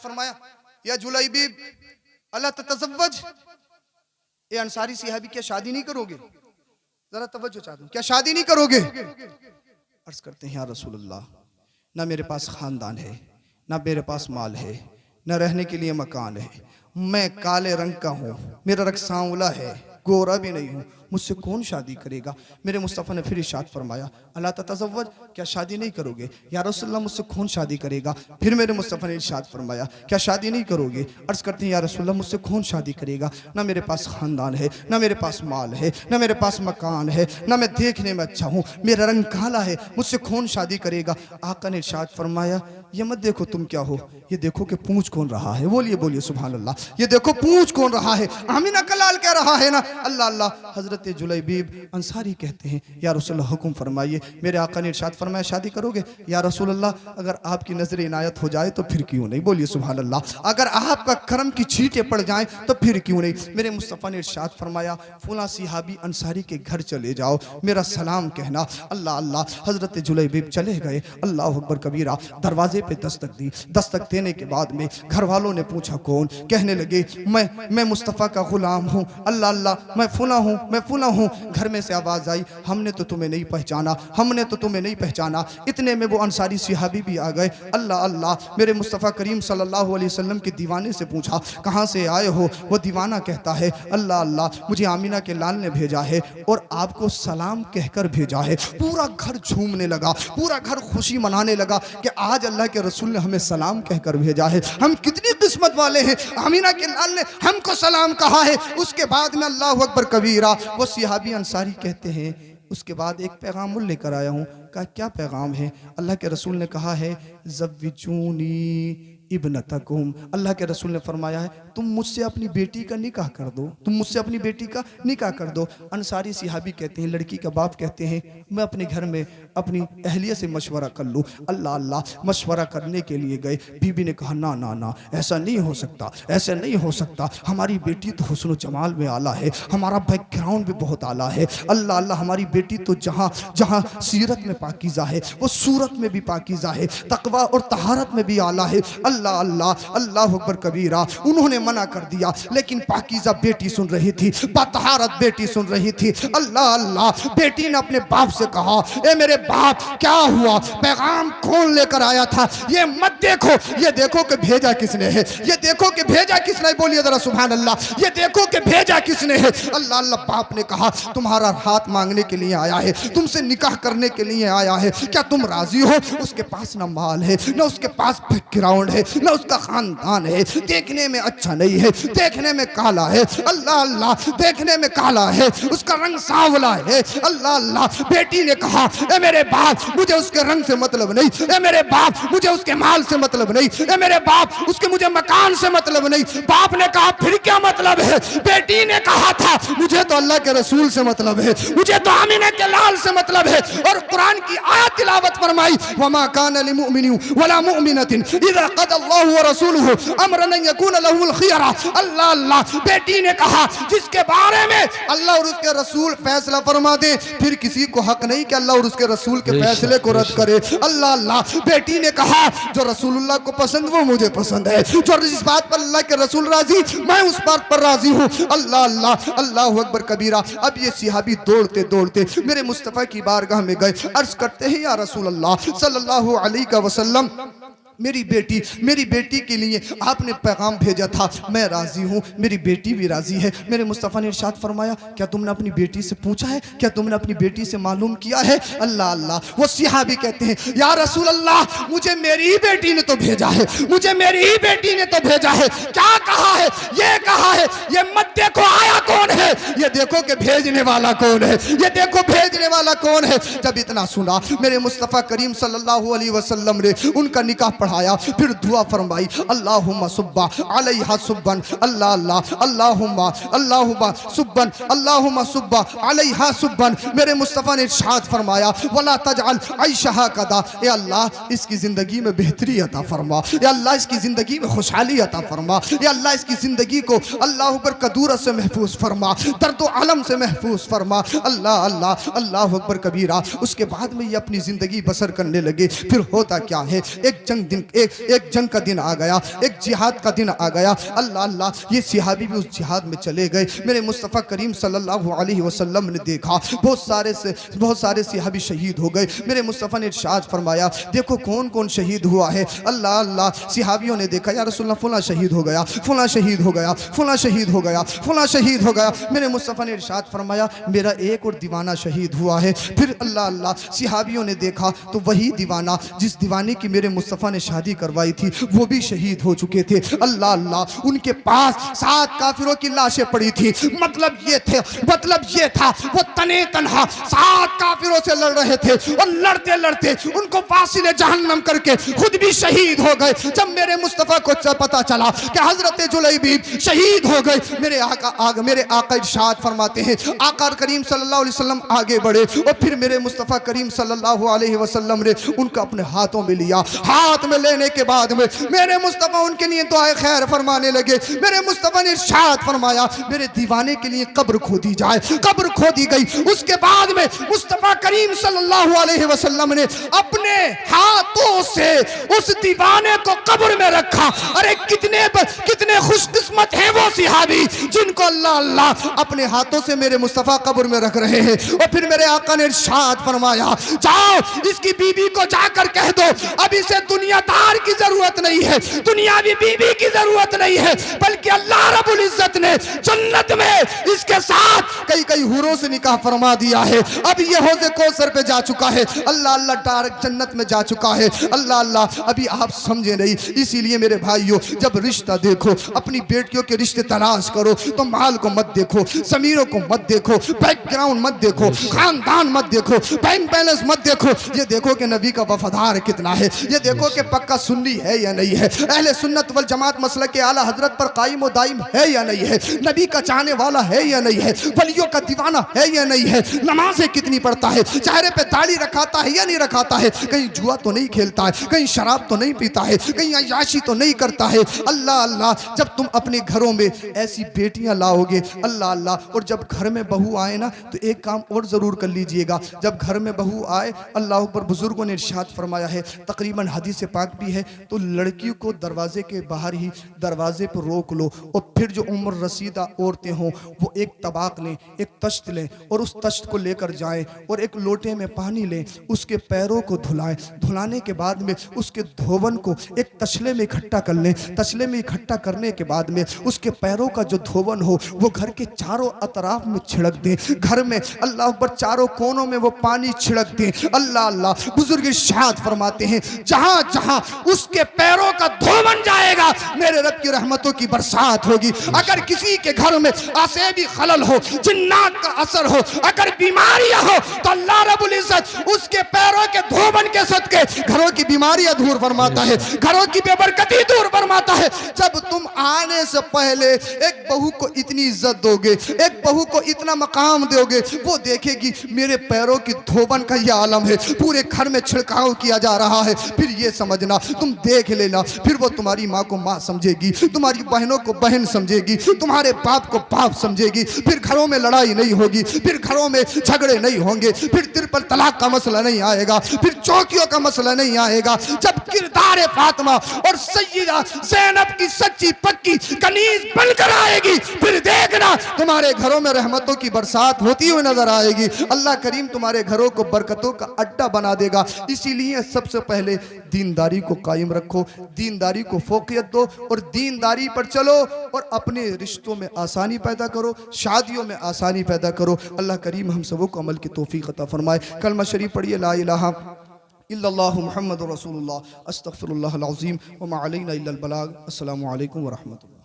फरमाया, या जुलैबीब अला ततज़व्वज, ए अंसारी सहाबी क्या शादी नहीं करोगे? जरा तवज्जो चाहता हूं, क्या शादी नहीं करोगे? अर्ज करते हैं या रसूलल्लाह, ना मेरे पास खानदान है, ना मेरे पास माल है, ना रहने के लिए मकान है, मैं काले रंग का हूँ, मेरा रंग सांवला है, गोरा भी नहीं हूँ, मुझसे कौन शादी करेगा? मेरे मुस्तफ़ा ने फिर इरशाद फरमाया, अला ततज़व्वज, क्या शादी नहीं करोगे? या रसूलल्लाह मुझसे कौन शादी करेगा? फिर मेरे मुस्तफ़ा ने इरशाद फरमाया, क्या शादी नहीं करोगे? अर्ज़ करते हैं या रसूलल्लाह मुझसे कौन शादी करेगा? ना मेरे पास ख़ानदान है, ना मेरे पास माल है, ना मेरे पास मकान है, ना मैं देखने में अच्छा हूँ, मेरा रंग काला है, मुझसे कौन शादी करेगा? आका ने इरशाद फरमाया, ये मत देखो तुम क्या हो, ये देखो कि पूंछ कौन रहा है। बोलिए बोलिए सुभान अल्लाह, ये देखो पूंछ कौन रहा है। आमीना का लाल कह रहा है ना, अल्लाह अल्लाह। हजरत जुलैबीब अंसारी कहते हैं, या रसूलल्लाह हुक्म फरमाइए। मेरे आका ने इरशाद फरमाया, शादी करोगे? या रसूलल्लाह अगर आपकी नजर इनायत हो जाए तो फिर क्यों नहीं। बोलिए सुभान अल्लाह, अगर आपका करम की छींटे पड़ जाए तो फिर क्यों नहीं। मेरे मुस्तफ़ा ने इरशाद फरमाया, फुला सिहाबी अंसारी के घर चले जाओ, मेरा सलाम कहना। अल्लाह अल्लाह। हजरत जुलैबीब चले गए, अल्लाह अकबर कबीरा। दरवाजे पे दस्तक दी, दस्तक देने के बाद में घर वालों ने पूछा कौन? कहने लगे, मैं मुस्तफ़ा का गुलाम हूँ। अल्लाह अल्लाह, मैं फुला हूँ, मैं फुला हूँ। घर में से आवाज़ आई, हमने तो तुम्हें नहीं पहचाना, हमने तो तुम्हें नहीं पहचाना। इतने में वो अंसारी सिहाबी भी आ गए। अल्लाह अल्लाह। मेरे मुस्तफ़ा करीम सल्लल्लाहु अलैहि वसल्लम के दीवाने से पूछा, कहाँ से आए हो? वो दीवाना कहता है, अल्लाह अल्लाह, मुझे आमीना के लाल ने भेजा है और आपको सलाम कहकर भेजा है। पूरा घर झूमने लगा, पूरा घर खुशी मनाने लगा कि आज अल्लाह के रसूल ने हमें सलाम कहकर भेजा है। हम कितनी किस्मत वाले हैं, आमीना के लाल ने हमको सलाम कहा है। उसके बाद में अल्लाह अकबर कबीरा, वो सिहाबी अंसारी कहते हैं, उसके बाद एक पैगाम लेकर आया हूँ। कहा क्या पैगाम है? अल्लाह के रसूल ने कहा है, ज़व्विजूनी इब्नतकुम। अल्लाह के रसूल ने फरमाया है, तुम मुझसे अपनी बेटी का निकाह कर दो, तुम मुझसे अपनी बेटी का निकाह कर दो। अंसारी सिहाबी कहते हैं, लड़की का बाप कहते हैं, मैं अपने घर में अपनी अहलिया से मशवरा कर लूँ। अल्लाह अल्लाह। मशवरा करने के लिए गए, बीबी ने कहा, ना ना ना, ऐसा नहीं हो सकता, ऐसा नहीं हो सकता। हमारी बेटी तो हुस्न जमाल में आला है, हमारा बैकग्राउंड भी बहुत आला है। अल्लाह अल्लाह, हमारी बेटी तो जहाँ जहाँ सीरत में पाकीज़ा है, वो सूरत में भी पाकीज़ा है, तकवा और तहारत में भी आला है। अल्लाह अल्लाह। अल्लाह अकबर कबीरा। उन्होंने मना कर दिया, लेकिन पाकीज़ा बेटी सुन रही थी, बातहारत बेटी सुन रही थी। अल्लाह अल्लाह। बेटी ने अपने बाप से कहा, ए मेरे बाप, क्या हुआ? पैगाम कौन लेकर आया था? ये मत देखो, ये देखो कि भेजा किसने है, ये देखो कि भेजा किसने। बोलिए जरा सुभान अल्लाह। ये देखो कि भेजा किसने है। अल्लाह अल्लाह। बाप ने कहा, तुम्हारा हाथ मांगने के लिए आया है, तुमसे निकाह करने के लिए आया है, क्या तुम राजी हो? उसके पास ना माल है, ना उसके पास बैकग्राउंड है, ना उसका खानदान है, देखने में अच्छा नहीं है, देखने में काला है। अल्लाह अल्लाह। देखने में काला है, उसका रंग सांवला है। अल्लाह अल्लाह। बेटी ने कहा, ए मेरे बाप, मुझे उसके रंग से मतलब नहीं, ए मेरे बाप, मुझे उसके माल से मतलब नहीं, ए मेरे बाप, उसके मुझे मकान से मतलब नहीं। बाप ने कहा, फिर क्या मतलब है? बेटी ने कहा था, मुझे तो अल्लाह के रसूल से मतलब है, मुझे तो आमीना के लाल से मतलब है। और कुरान की आयत तिलावत फरमाई, वमा कान लिमुमिनिन वला मुमिनतिन इज़ा क़दल्लाहु व रसूलुहु अमरन अन यकून लहुल खियरा। अल्लाह अल्लाह। बेटी ने कहा, जिसके बारे में अल्लाह और उसके रसूल फैसला फरमा दे, फिर किसी को हक नहीं कि अल्लाह और उसके रसूल के फैसले को रद्द करे। अल्लाह अल्लाह। बेटी ने कहा, जो रसूलुल्लाह को पसंद वो मुझे पसंद है, जो जिस बात पर अल्लाह के रसूल राजी, मैं उस बात पर राजी हूँ। अल्लाह अल्लाह। अल्लाह अकबर कबीरा। अब ये सिहाबी दौड़ते दौड़ते मेरे मुस्तफ़ा की बारगाह में गए। अर्ज करते हैं, या रसूल अल्लाह सल्लल्लाहु अलैहि वसल्लम, मेरी बेटी के लिए आपने पैगाम भेजा था, मैं राजी हूँ, मेरी बेटी भी राजी है। मेरे मुस्तफ़ा ने इरशाद फरमाया, क्या तुमने अपनी बेटी से पूछा है? क्या तुमने अपनी बेटी से मालूम किया है? अल्लाह अल्लाह। वो सिहाबी कहते हैं, या रसूल अल्लाह, मुझे मेरी ही बेटी ने तो भेजा है, मुझे मेरी ही बेटी ने तो भेजा है। क्या कहा है? ये कहा है, ये मत देखो आया कौन है, ये देखो कि भेजने वाला कौन है, ये देखो भेजने वाला कौन है। जब इतना सुना, मेरे मुस्तफ़ा करीम सल्लल्लाहु अलैहि वसल्लम ने उनका निकाह पढ़ाया, फिर दुआ फरमाई, अल्लाहुम्मा सुब्बा अलैहा सुब्बन। अल्लाह अल्लाह। अल्लाहुम्मा सुब्बन, अल्लाहुम्मा सुब्बा अलैहा सुब्बन। मेरे मुस्तफ़ा ने इरशाद फरमाया, वला तजअल ऐशहा कदा। ए अल्लाह, इसकी ज़िंदगी में बेहतरी अता फरमा, या अल्लाह इसकी ज़िंदगी में खुशहाली अता फरमा, या अल्लाह इसकी ज़िंदगी को अल्लाह पर कदूरत से महफूज फरमा। फरमा, दर्द अलम से महफूज फरमा। अल्लाह अल्लाह अल्लाह अकबर कबीरा। उसके बाद में ये अपनी ज़िंदगी बसर करने लगे। फिर होता क्या है, एक जंग का दिन आ गया, एक जिहाद का दिन आ गया। अल्लाह अल्लाह, ये सिहाबी भी उस जिहाद में चले गए। मेरे मुस्तफ़ा करीम सल्लल्लाहु अलैहि वसल्लम ने देखा बहुत सारे सिहाबी शहीद हो गए। मेरे मुस्तफ़ा ने इरशाद फरमाया, देखो कौन कौन शहीद हुआ है। अल्लाह अल्लाह, सिहाबियों ने देखा, या रसूलल्लाह फुला शहीद हो गया, फुला शहीद हो गया, फुला शहीद हो गया, फुला शहीद हो गया। मेरे मुस्तफ़ा ने इरशाद फरमाया, मेरा एक और दीवाना शहीद हुआ है। फिर अल्लाह अल्लाह, सिहाबियों ने देखा तो वही दीवाना जिस दीवाने की मेरे मुस्तफ़ा ने शादी करवाई थी वो भी शहीद हो चुके थे। अल्लाह अल्लाह, उनके पास 7 काफिरों की लाशें पड़ी थी। मतलब ये था वो तने तन्हा 7 काफिरों से लड़ रहे थे और लड़ते लड़ते उनको वासिले जहन्नम करके खुद भी शहीद हो गए। जब मेरे मुस्तफ़ा को पता चला कि हजरत जुलैबीब शहीद हो गए, मेरे आका इरशाद फरमाते हैं, आका करीम सल्लल्लाहु अलैहि वसल्लम आगे बढ़े और फिर मेरे मुस्तफ़ा करीम सल्लल्लाहु अलैहि वसल्लम ने उनको अपने हाथों में लिया। हाथ में लेने के बाद में मेरे मुस्तफ़ा उनके लिए दुआए खैर फरमाने लगे। मेरे मुस्तफ़ा ने इरशाद फरमाया, मेरे दीवाने के लिए कब्र खोदी जाए। कब्र खोदी गई। उसके बाद में मुस्तफ़ा करीम सल्लल्लाहु अलैहि वसल्लम ने अपने हाथों से उस दीवाने को कब्र में रखा। अरे कितने खुशकिस्मत हैं वो सिहाबी जिनको अल्लाह अल्लाह अपने हाथों से मेरे मुस्तफ़ा कब्र में रख रहे हैं। और फिर मेरे आका ने इरशाद फरमाया, जाओ इसकी बीबी को जाकर कह दो अब इसे दुनियादार की जरूरत नहीं है, दुनियावी बीबी की जरूरत नहीं है, बल्कि अल्लाह रब्बुल इज्जत ने जन्नत में इसके साथ कई हुरों से निकाह फरमा दिया है। अब ये हौज़े कौसर पे जा चुका है। अल्लाह अल्लाह डायरेक्ट जन्नत में जा चुका है। अल्लाह अल्लाह, अभी आप समझे नहीं। इसीलिए मेरे भाइयों, जब रिश्ता देखो, अपनी बेटियों के रिश्ते तलाश करो तो माल को मत देखो, समीरों को मत देखो, बैकग्राउंड मत देखो, खानदान मत देखो, बैंक बैलेंस मत देखो। ये देखो कि नबी का वफादार कितना है, ये देखो कि पक्का सुन्नी है या नहीं है, अहले सुन्नत वल जमात मसलक के आला हजरत पर कायम व दाइम है या नहीं है, नबी का चाहने वाला है या नहीं है, वलियों का दीवाना है या नहीं है, नमाजें कितनी पढ़ता है, चेहरे पे दाढ़ी रखाता है या नहीं रखाता है, कहीं जुआ तो नहीं खेलता है, कहीं शराब तो नहीं पीता है, कहीं अय्याशी तो नहीं करता है। अल्लाह अल्लाह, जब तुम अपने घरों में ऐसी बेटियां लाओगे, अल्लाह अल्लाह, और जब घर में बहू आए ना तो एक काम और ज़रूर कर लीजिएगा। जब घर में बहू आए, अल्लाह अकबर, बुजुर्गों ने इरशाद फरमाया है, तकरीबन हदीस पाक भी है, तो लड़की को दरवाजे के बाहर ही दरवाजे पर रोक लो और फिर जो उम्र रसीदा औरतें हों वो एक तबाक लें, एक तश्त लें और उस तश्त को लेकर जाएं और एक लोटे में पानी लें, उसके पैरों को धुलाएं। धुलाने के बाद में उसके धोवन को एक तसले में इकट्ठा कर लें। तसले में इकट्ठा करने के बाद में उसके पैरों का जो धोवन हो वो घर के चारों अतराफ में छिड़क दें। घर में अल्लाह अकबर चारों कोनों में वो पानी छिड़क दें। अल्लाह अल्लाह, बुजुर्ग इरशाद फरमाते हैं, जहां जहां उसके पैरों का धोवन जाएगा मेरे रब की रहमतों की बरसात होगी। अगर किसी के घर में आसेबी खलल हो, जिन्नात का असर हो, अगर बीमारियां हो तो अल्लाह रब्बुल इज्जत उसके पैरों के धोवन के सदके घरों की बीमारियां दूर फरमाता है, घरों की बेबरकती दूर फरमाता है। जब तुम आने से पहले एक बहू को इतनी इज्जत दोगे, एक बहू को इतना मकाम दोगे, वो देखेगी मेरे पैरों की धोवन का ये आलम है, पूरे घर में छिड़काव किया जा रहा है, फिर ये समझना, तुम देख लेना, फिर वो तुम्हारी माँ को माँ समझेगी, तुम्हारी बहनों को बहन समझेगी, तुम्हारे बाप को बाप समझेगी, फिर घरों में लड़ाई नहीं होगी, फिर घरों में झगड़े नहीं होंगे, फिर ट्रिपल तलाक का मसला नहीं आएगा, फिर चौकियों का मसला नहीं आएगा। जब किरदार फातिमा और सैयदा ज़ैनब की सच्ची पक्की कनीज बनकर आएगी, फिर देखना तुम्हारे घरों में रहमतों की बरसात होती हुई नजर आएगी। अल्लाह करीम तुम्हारे घरों को बरकतों का अड्डा बना देगा। इसीलिए सबसे पहले दीनदारी को कायम रखो, दीनदारी को फोकियत दो और दीनदारी पर चलो और अपने रिश्तों में आसानी पैदा करो, शादियों में आसानी पैदा करो। अल्लाह करीम हम सबों को अमल की तौफीक अता फरमाए। कलमा शरीफ पढ़िए, ला इलाहा इल्लल्लाहु मुहम्मदुर रसूलुल्लाह, अस्तगफिरुल्लाहल अज़ीम व मा अलैना इल्लल बलाग। अस्सलामु अलैकुम व रहमतुल्लाह।